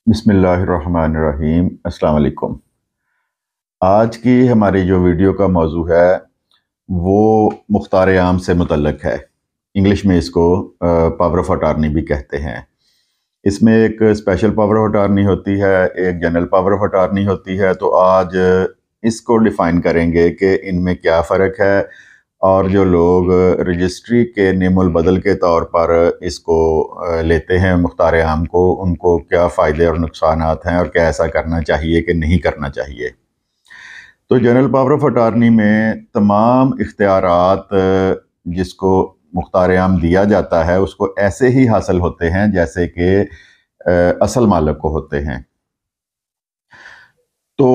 بسم اللہ الرحمن الرحیم۔ السلام علیکم۔ آج کی ہماری جو ویڈیو کا موضوع ہے وہ مختار عام سے متعلق ہے۔ انگلش میں اس کو پاور آف اٹارنی بھی کہتے ہیں۔ اس میں ایک اسپیشل پاور آف اٹارنی ہوتی ہے، ایک جنرل پاور آف اٹارنی ہوتی ہے۔ تو آج اس کو ڈیفائن کریں گے کہ ان میں کیا فرق ہے، اور جو لوگ رجسٹری کے نیم البدل کے طور پر اس کو لیتے ہیں مختار عام کو، ان کو کیا فائدے اور نقصانات ہیں، اور کیا ایسا کرنا چاہیے کہ نہیں کرنا چاہیے۔ تو جنرل پاور آف اٹارنی میں تمام اختیارات جس کو مختار عام دیا جاتا ہے اس کو ایسے ہی حاصل ہوتے ہیں جیسے کہ اصل مالک کو ہوتے ہیں۔ تو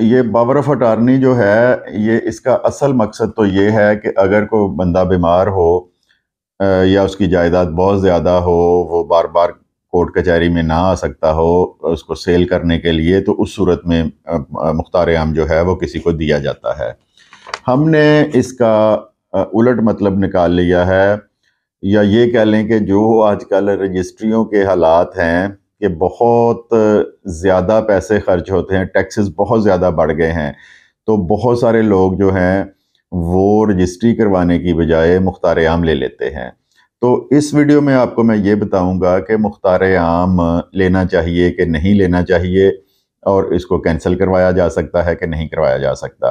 یہ پاور آف اٹارنی جو ہے، یہ اس کا اصل مقصد تو یہ ہے کہ اگر کوئی بندہ بیمار ہو یا اس کی جائیداد بہت زیادہ ہو، وہ بار بار کورٹ کچہری میں نہ آ سکتا ہو اس کو سیل کرنے کے لیے، تو اس صورت میں مختار عام جو ہے وہ کسی کو دیا جاتا ہے۔ ہم نے اس کا الٹ مطلب نکال لیا ہے، یا یہ کہہ لیں کہ جو آج کل رجسٹریوں کے حالات ہیں کہ بہت زیادہ پیسے خرچ ہوتے ہیں، ٹیکسز بہت زیادہ بڑھ گئے ہیں، تو بہت سارے لوگ جو ہیں وہ رجسٹری کروانے کی بجائے مختار عام لے لیتے ہیں۔ تو اس ویڈیو میں آپ کو میں یہ بتاؤں گا کہ مختار عام لینا چاہیے کہ نہیں لینا چاہیے، اور اس کو کینسل کروایا جا سکتا ہے کہ نہیں کروایا جا سکتا،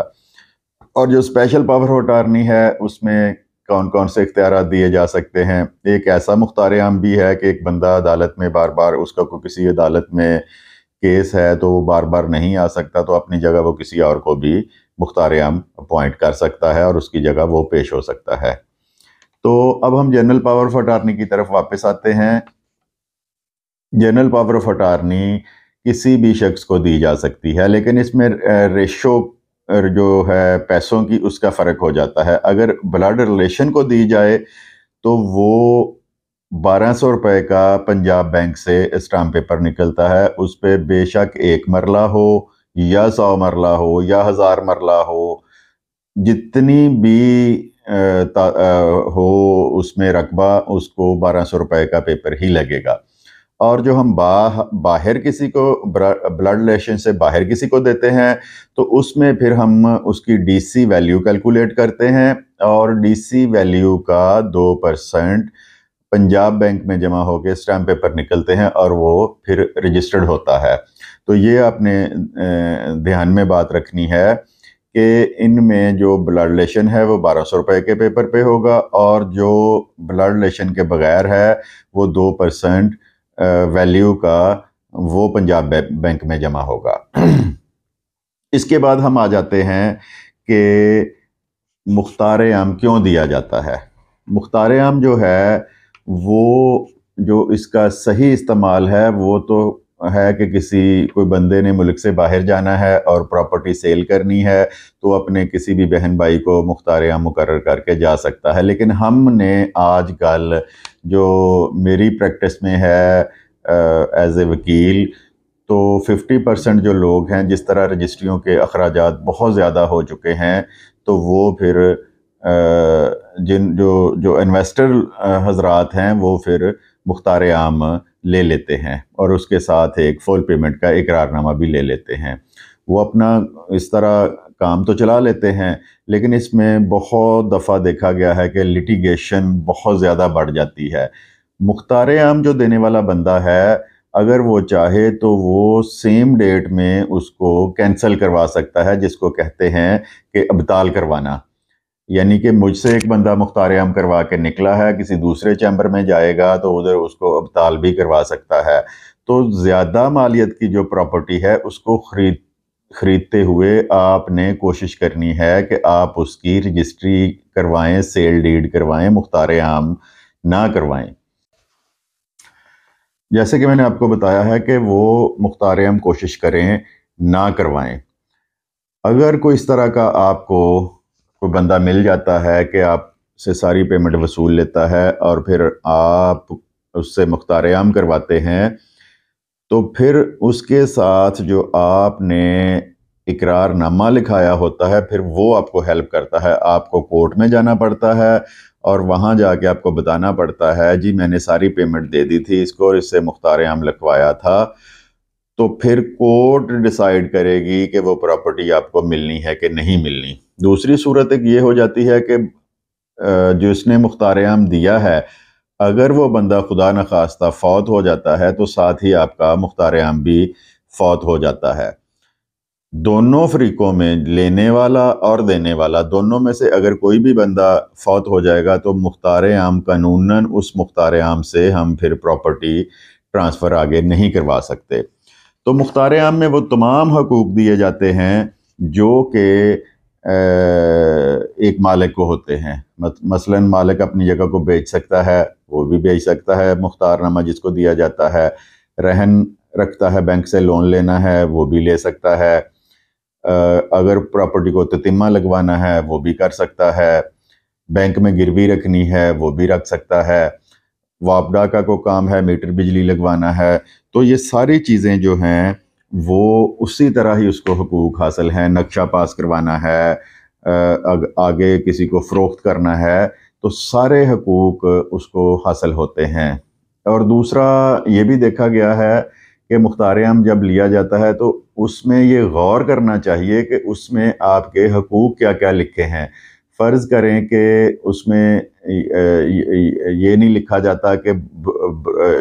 اور جو اسپیشل پاور آف اٹارنی ہے اس میں کون کون سے اختیارات دیے جا سکتے ہیں۔ ایک ایسا مختار عام بھی ہے کہ ایک بندہ عدالت میں بار بار، اس کا کوئی کسی عدالت میں کیس ہے تو وہ بار بار نہیں آ سکتا، تو اپنی جگہ وہ کسی اور کو بھی مختار عام اپوائنٹ کر سکتا ہے اور اس کی جگہ وہ پیش ہو سکتا ہے۔ تو اب ہم جنرل پاور آف اٹارنی کی طرف واپس آتے ہیں۔ جنرل پاور آف اٹارنی کسی بھی شخص کو دی جا سکتی ہے، لیکن اس میں ریشو جو ہے پیسوں کی، اس کا فرق ہو جاتا ہے۔ اگر بلڈ ریلیشن کو دی جائے تو وہ 1200 روپے کا پنجاب بینک سے اسٹامپ پیپر نکلتا ہے، اس پہ بے شک 1 مرلہ ہو یا 100 مرلہ ہو یا 1000 مرلہ ہو، جتنی بھی ہو اس میں رقبہ، اس کو 1200 روپے کا پیپر ہی لگے گا۔ اور جو ہم باہر کسی کو بلڈ ریلیشن سے باہر کسی کو دیتے ہیں تو اس میں پھر ہم اس کی ڈی سی ویلیو کیلکولیٹ کرتے ہیں، اور ڈی سی ویلیو کا 2% پنجاب بینک میں جمع ہو کے اسٹامپ پیپر نکلتے ہیں، اور وہ پھر رجسٹرڈ ہوتا ہے۔ تو یہ آپ نے دھیان میں بات رکھنی ہے کہ ان میں جو بلڈ ریلیشن ہے وہ 1200 روپے کے پیپر پہ ہوگا، اور جو بلڈ ریلیشن کے بغیر ہے وہ 2% ویلیو کا وہ پنجاب بینک میں جمع ہوگا۔ اس کے بعد ہم آ جاتے ہیں کہ مختار عام کیوں دیا جاتا ہے۔ مختار عام جو ہے وہ جو اس کا صحیح استعمال ہے وہ تو ہے کہ کوئی بندے نے ملک سے باہر جانا ہے اور پراپرٹی سیل کرنی ہے تو اپنے کسی بھی بہن بھائی کو مختار عام مقرر کر کے جا سکتا ہے۔ لیکن ہم نے آج کل جو میری پریکٹس میں ہے ایز اے وکیل، تو 50% جو لوگ ہیں، جس طرح رجسٹریوں کے اخراجات بہت زیادہ ہو چکے ہیں، تو وہ پھر جو انویسٹر حضرات ہیں وہ پھر مختار عام لے لیتے ہیں، اور اس کے ساتھ ایک فل پیمنٹ کا اقرار نامہ بھی لے لیتے ہیں۔ وہ اپنا اس طرح کام تو چلا لیتے ہیں، لیکن اس میں بہت دفعہ دیکھا گیا ہے کہ لیٹیگیشن بہت زیادہ بڑھ جاتی ہے۔ مختار عام جو دینے والا بندہ ہے، اگر وہ چاہے تو وہ سیم ڈیٹ میں اس کو کینسل کروا سکتا ہے، جس کو کہتے ہیں کہ ابطال کروانا۔ یعنی کہ مجھ سے ایک بندہ مختار عام کروا کے نکلا ہے، کسی دوسرے چیمبر میں جائے گا تو ادھر اس کو ابطال بھی کروا سکتا ہے۔ تو زیادہ مالیت کی جو پراپرٹی ہے اس کو خریدتے ہوئے آپ نے کوشش کرنی ہے کہ آپ اس کی رجسٹری کروائیں، سیل ڈیڈ کروائیں، مختار عام نہ کروائیں۔ جیسے کہ میں نے آپ کو بتایا ہے کہ وہ مختار عام کوشش کریں نہ کروائیں۔ اگر کوئی اس طرح کا آپ کو کوئی بندہ مل جاتا ہے کہ آپ سے ساری پیمنٹ وصول لیتا ہے اور پھر آپ اس سے مختار عام کرواتے ہیں، تو پھر اس کے ساتھ جو آپ نے اقرار نامہ لکھایا ہوتا ہے، پھر وہ آپ کو ہیلپ کرتا ہے۔ آپ کو کورٹ میں جانا پڑتا ہے اور وہاں جا کے آپ کو بتانا پڑتا ہے جی میں نے ساری پیمنٹ دے دی تھی اس کو اور اس سے مختار عام لکھوایا تھا، تو پھر کورٹ ڈیسائیڈ کرے گی کہ وہ پراپرٹی آپ کو ملنی ہے کہ نہیں ملنی۔ دوسری صورت ایک یہ ہو جاتی ہے کہ جو اس نے مختار عام دیا ہے، اگر وہ بندہ خدا نخواستہ فوت ہو جاتا ہے تو ساتھ ہی آپ کا مختار عام بھی فوت ہو جاتا ہے۔ دونوں فریقوں میں، لینے والا اور دینے والا، دونوں میں سے اگر کوئی بھی بندہ فوت ہو جائے گا تو مختار عام قانوناً اس مختار عام سے ہم پھر پراپرٹی ٹرانسفر آگے نہیں کروا سکتے۔ تو مختار عام میں وہ تمام حقوق دیے جاتے ہیں جو کہ ایک مالک کو ہوتے ہیں۔ مثلا مالک اپنی جگہ کو بیچ سکتا ہے، وہ بھی بیچ سکتا ہے، مختار نامہ جس کو دیا جاتا ہے، رہن رکھتا ہے، بینک سے لون لینا ہے وہ بھی لے سکتا ہے، اگر پراپرٹی کو تتمہ لگوانا ہے وہ بھی کر سکتا ہے، بینک میں گروی رکھنی ہے وہ بھی رکھ سکتا ہے، وابڈا کا کوئی کام ہے، میٹر بجلی لگوانا ہے، تو یہ ساری چیزیں جو ہیں وہ اسی طرح ہی اس کو حقوق حاصل ہیں۔ نقشہ پاس کروانا ہے، آگے کسی کو فروخت کرنا ہے، تو سارے حقوق اس کو حاصل ہوتے ہیں۔ اور دوسرا یہ بھی دیکھا گیا ہے کہ مختار عام جب لیا جاتا ہے تو اس میں یہ غور کرنا چاہیے کہ اس میں آپ کے حقوق کیا کیا لکھے ہیں۔ فرض کریں کہ اس میں یہ نہیں لکھا جاتا کہ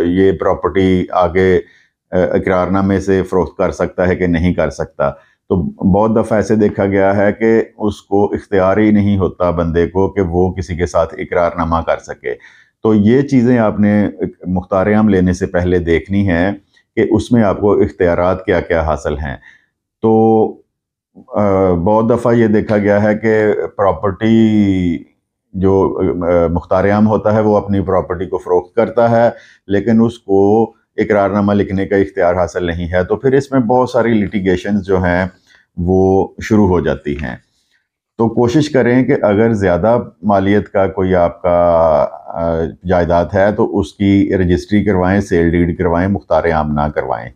یہ پراپرٹی آگے اقرار نامے سے فروخت کر سکتا ہے کہ نہیں کر سکتا، تو بہت دفعہ ایسے دیکھا گیا ہے کہ اس کو اختیار ہی نہیں ہوتا بندے کو کہ وہ کسی کے ساتھ اقرار نامہ کر سکے۔ تو یہ چیزیں آپ نے مختار عام لینے سے پہلے دیکھنی ہیں کہ اس میں آپ کو اختیارات کیا کیا حاصل ہیں۔ تو بہت دفعہ یہ دیکھا گیا ہے کہ پراپرٹی جو مختار عام ہوتا ہے وہ اپنی پراپرٹی کو فروخت کرتا ہے لیکن اس کو اقرار نامہ لکھنے کا اختیار حاصل نہیں ہے، تو پھر اس میں بہت ساری لیٹیگیشنز جو ہیں وہ شروع ہو جاتی ہیں۔ تو کوشش کریں کہ اگر زیادہ مالیت کا کوئی آپ کا جائیداد ہے تو اس کی رجسٹری کروائیں، سیل ڈیڈ کروائیں، مختار عام نہ کروائیں۔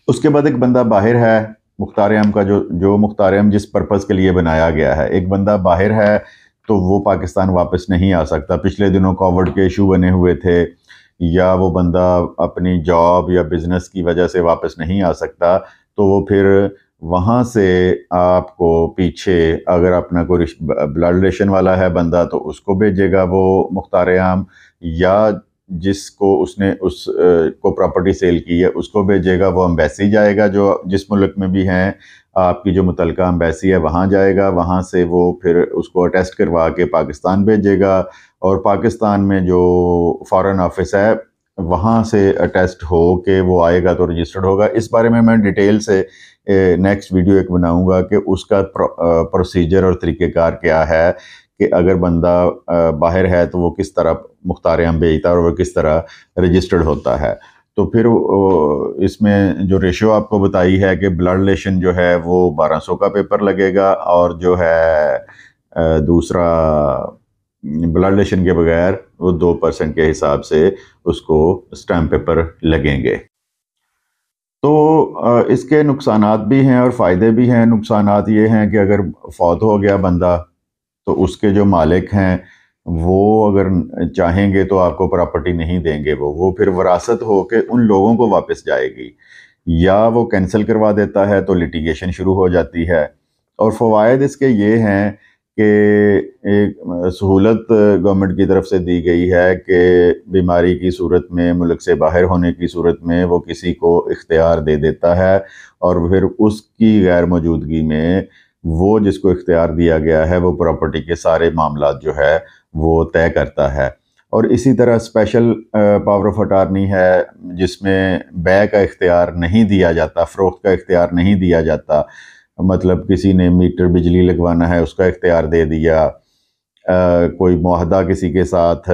اس کے بعد ایک بندہ باہر ہے، مختار عام کا جو مختار عام جس پرپس کے لیے بنایا گیا ہے، ایک بندہ باہر ہے تو وہ پاکستان واپس نہیں آ سکتا۔ پچھلے دنوں کووڈ کے ایشو بنے ہوئے تھے، یا وہ بندہ اپنی جاب یا بزنس کی وجہ سے واپس نہیں آ سکتا، تو وہ پھر وہاں سے آپ کو پیچھے اگر اپنا کوئی بلڈ ریلیشن والا ہے بندہ تو اس کو بھیجے گا وہ مختار عام، یا جس کو اس نے اس کو پراپرٹی سیل کی ہے اس کو بھیجے گا، وہ امبیسی جائے گا جو جس ملک میں بھی ہیں، آپ کی جو متعلقہ امبیسی ہے وہاں جائے گا، وہاں سے وہ پھر اس کو اٹیسٹ کروا کے پاکستان بھیجے گا، اور پاکستان میں جو فارن آفس ہے وہاں سے اٹیسٹ ہو کے وہ آئے گا تو رجسٹرڈ ہوگا۔ اس بارے میں ڈیٹیل سے نیکسٹ ویڈیو ایک بناؤں گا کہ اس کا پروسیجر اور طریقہ کار کیا ہے، کہ اگر بندہ باہر ہے تو وہ کس طرح مختار عام بھیجتا ہے اور وہ کس طرح رجسٹرڈ ہوتا ہے۔ تو پھر اس میں جو ریشو آپ کو بتائی ہے کہ بلڈ ریلیشن جو ہے وہ 1200 کا پیپر لگے گا، اور جو ہے دوسرا بلڈ ریلیشن کے بغیر وہ 2% کے حساب سے اس کو اسٹیمپ پیپر لگیں گے۔ تو اس کے نقصانات بھی ہیں اور فائدے بھی ہیں۔ نقصانات یہ ہیں کہ اگر فوت ہو گیا بندہ تو اس کے جو مالک ہیں وہ اگر چاہیں گے تو آپ کو پراپرٹی نہیں دیں گے، وہ پھر وراثت ہو کے ان لوگوں کو واپس جائے گی، یا وہ کینسل کروا دیتا ہے تو لیٹیگیشن شروع ہو جاتی ہے۔ اور فوائد اس کے یہ ہیں کہ ایک سہولت گورنمنٹ کی طرف سے دی گئی ہے کہ بیماری کی صورت میں، ملک سے باہر ہونے کی صورت میں وہ کسی کو اختیار دے دیتا ہے، اور پھر اس کی غیر موجودگی میں وہ جس کو اختیار دیا گیا ہے وہ پراپرٹی کے سارے معاملات جو ہے وہ طے کرتا ہے۔ اور اسی طرح اسپیشل پاور آف اٹارنی ہے جس میں بیع کا اختیار نہیں دیا جاتا، فروخت کا اختیار نہیں دیا جاتا۔ مطلب کسی نے میٹر بجلی لگوانا ہے اس کا اختیار دے دیا، کوئی معاہدہ کسی کے ساتھ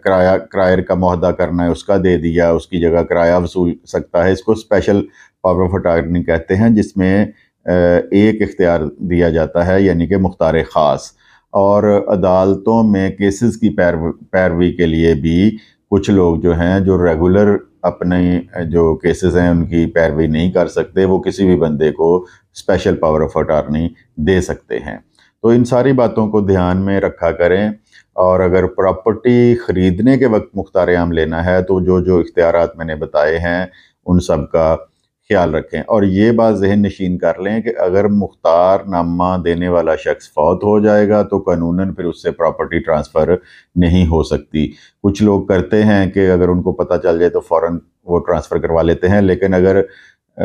کرائے کا معاہدہ کرنا ہے اس کا دے دیا، اس کی جگہ کرایہ وصول سکتا ہے۔ اس کو اسپیشل پاور آف اٹارنی کہتے ہیں، جس میں ایک اختیار دیا جاتا ہے، یعنی کہ مختار خاص۔ اور عدالتوں میں کیسز کی پیروی کے لیے بھی کچھ لوگ جو ہیں جو ریگولر اپنے جو کیسز ہیں ان کی پیروی نہیں کر سکتے، وہ کسی بھی بندے کو اسپیشل پاور آف اٹارنی دے سکتے ہیں۔ تو ان ساری باتوں کو دھیان میں رکھا کریں، اور اگر پراپرٹی خریدنے کے وقت مختار عام لینا ہے تو جو اختیارات میں نے بتائے ہیں ان سب کا خیال رکھیں۔ اور یہ بات ذہن نشین کر لیں کہ اگر مختار نامہ دینے والا شخص فوت ہو جائے گا تو قانوناً پھر اس سے پراپرٹی ٹرانسفر نہیں ہو سکتی۔ کچھ لوگ کرتے ہیں کہ اگر ان کو پتہ چل جائے تو فوراً وہ ٹرانسفر کروا لیتے ہیں، لیکن اگر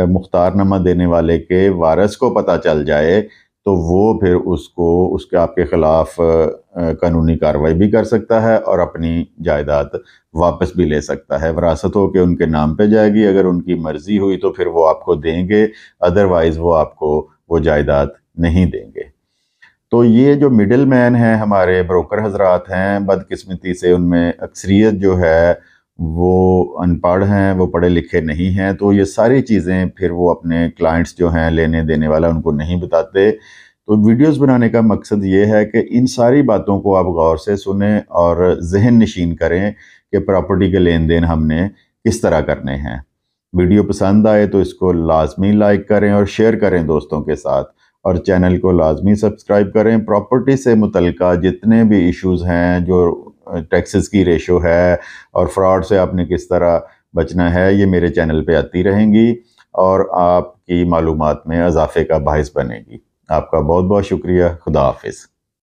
مختار نامہ دینے والے کے وارث کو پتہ چل جائے تو وہ پھر اس کے آپ کے خلاف قانونی کارروائی بھی کر سکتا ہے اور اپنی جائیداد واپس بھی لے سکتا ہے۔ وراثت ہو کے ان کے نام پہ جائے گی، اگر ان کی مرضی ہوئی تو پھر وہ آپ کو دیں گے، ادروائز وہ آپ کو وہ جائیداد نہیں دیں گے۔ تو یہ جو مڈل مین ہیں ہمارے بروکر حضرات ہیں، بدقسمتی سے ان میں اکثریت جو ہے وہ ان پڑھ ہیں، وہ پڑھے لکھے نہیں ہیں، تو یہ ساری چیزیں پھر وہ اپنے کلائنٹس جو ہیں لینے دینے والا ان کو نہیں بتاتے۔ تو ویڈیوز بنانے کا مقصد یہ ہے کہ ان ساری باتوں کو آپ غور سے سنیں اور ذہن نشین کریں کہ پراپرٹی کے لین دین ہم نے کس طرح کرنے ہیں۔ ویڈیو پسند آئے تو اس کو لازمی لائک کریں اور شیئر کریں دوستوں کے ساتھ، اور چینل کو لازمی سبسکرائب کریں۔ پراپرٹی سے متعلقہ جتنے بھی ایشوز ہیں، جو ٹیکسز کی ریشو ہے اور فراڈ سے آپ نے کس طرح بچنا ہے، یہ میرے چینل پہ آتی رہیں گی اور آپ کی معلومات میں اضافے کا باعث بنے گی۔ آپ کا بہت بہت شکریہ۔ خدا حافظ۔